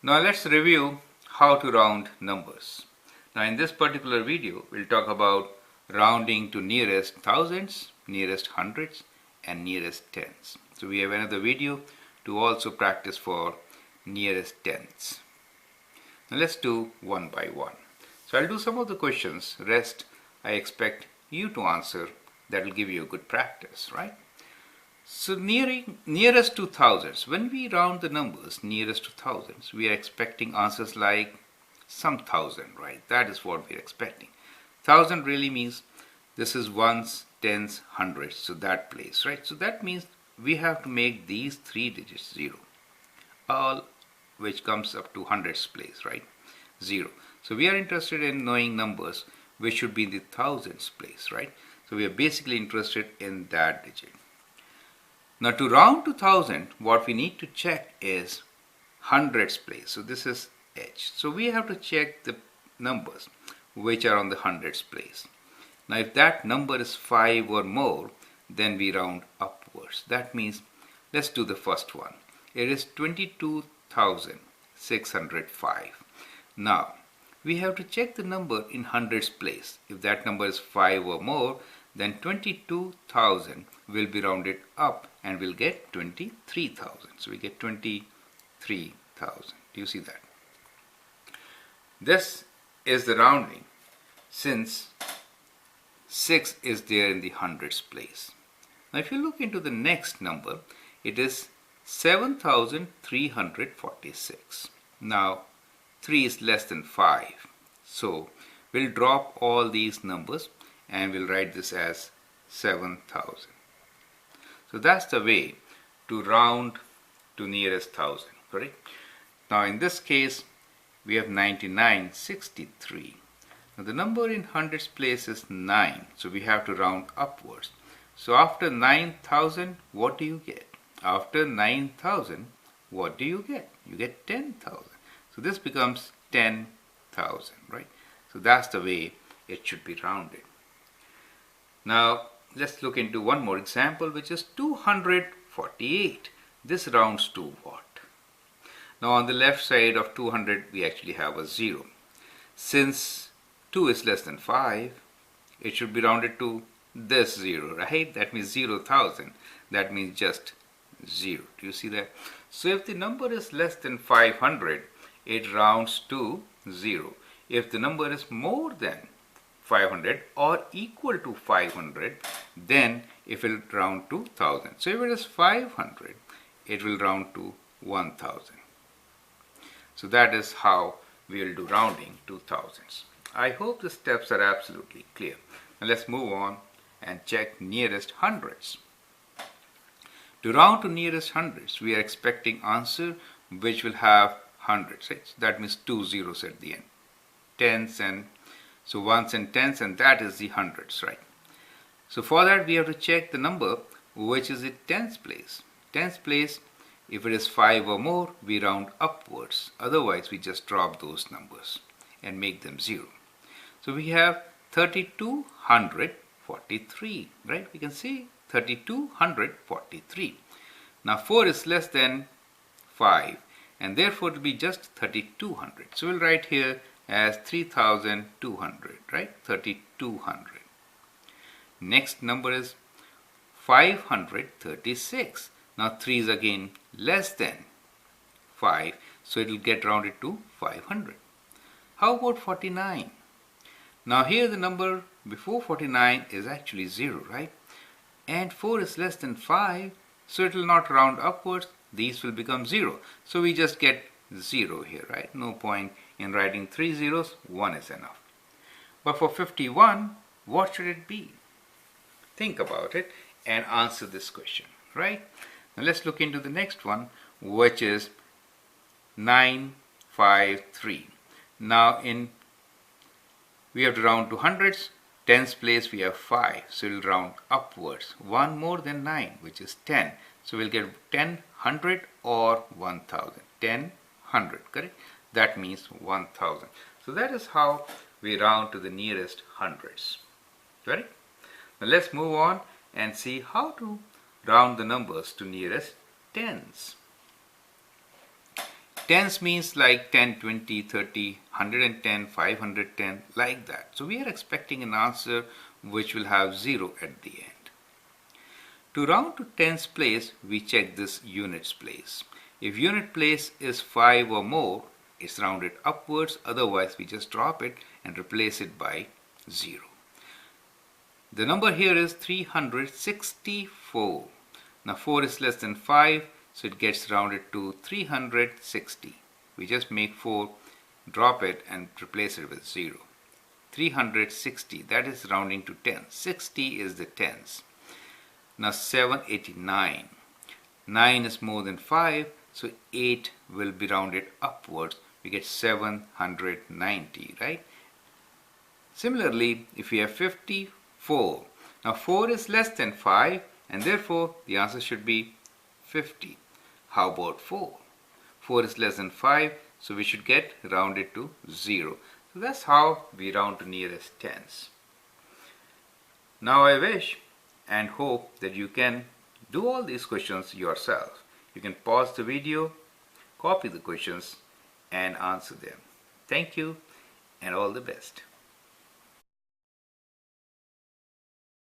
Now let's review how to round numbers. Now in this particular video, we'll talk about rounding to nearest thousands, nearest hundreds, and nearest tens. So we have another video to also practice for nearest tens. Now let's do one by one. So I'll do some of the questions, rest I expect you to answer. That will give you a good practice, right? So nearest to thousands, when we round the numbers nearest to thousands, we are expecting answers like some thousand, right? That is what we are expecting. Thousand really means this is ones, tens, hundreds, so that place, right? So that means we have to make these three digits zero, all which comes up to hundreds place, right? Zero. So we are interested in knowing numbers which should be in the thousands place, right? So we are basically interested in that digit. Now to round to thousand, what we need to check is hundreds place. So this is H. So we have to check the numbers which are on the hundreds place. Now if that number is 5 or more, then we round upwards. That means, let's do the first one. It is 22,605. Now we have to check the number in hundreds place. If that number is 5 or more, then 22,000 will be rounded up and we'll get 23,000. So we get 23,000. Do you see that? This is the rounding since 6 is there in the hundreds place. Now if you look into the next number, it is 7,346. Now 3 is less than 5. So we'll drop all these numbers and we'll write this as 7,000. So that's the way to round to nearest thousand, correct? Now in this case, we have 9963. Now the number in hundreds place is 9, so we have to round upwards. So after 9,000, what do you get? After 9,000, what do you get? You get 10,000. So this becomes 10,000, right? So that's the way it should be rounded. Now let's look into one more example, which is 248. This rounds to what? Now on the left side of 200 we actually have a 0. Since 2 is less than 5, it should be rounded to this 0, right? That means 0,000. That means just 0. Do you see that? So if the number is less than 500, it rounds to 0. If the number is more than 500 or equal to 500, then it will round to 1000. So if it is 500, it will round to 1000. So that is how we will do rounding to thousands. I hope the steps are absolutely clear. Now let's move on and check nearest hundreds. To round to nearest hundreds, we are expecting answer which will have hundreds, right? So that means 2 zeros at the end. Tens and so ones and tens, and that is the hundreds, right? So for that we have to check the number which is in tens place. Tens place, if it is 5 or more, we round upwards. Otherwise we just drop those numbers and make them 0. So we have 3243, right? We can see 3243. Now 4 is less than 5 and therefore it will be just 3200. So we'll write here as 3200, right? 3200. Next number is 536. Now 3 is again less than 5, so it will get rounded to 500. How about 49? Now here the number before 49 is actually 0, right? And 4 is less than 5, so it will not round upwards. These will become 0. So we just get 0 here, right? No point in writing 3 zeros, 1 is enough. But for 51, what should it be? Think about it and answer this question, right? Now let's look into the next one, which is 953. Now we have to round to hundreds. Tens place we have 5, so we'll round upwards. 1 more than 9, which is 10. So we'll get 1000 or 1000. 1000, correct? That means 1000. So that is how we round to the nearest hundreds. Correct? Now let's move on and see how to round the numbers to nearest tens. tens means like 10, 20, 30, 110, 510, like that. So we are expecting an answer which will have 0 at the end. To round to tens place, we check this units place. If unit place is 5 or more, it's rounded upwards, otherwise we just drop it and replace it by 0. The number here is 364. Now 4 is less than 5, so it gets rounded to 360. We just make 4, drop it and replace it with 0. 360, that is rounding to 10. 60 is the tens. Now 789. 9 is more than 5, so 8 will be rounded upwards. We get 790, right? Similarly, if we have 54, now 4 is less than 5, and therefore the answer should be 50. How about 4? 4 is less than 5, so we should get rounded to 0. So that's how we round to nearest tens. Now I wish and hope that you can do all these questions yourself. You can pause the video, copy the questions, and answer them. Thank you and all the best.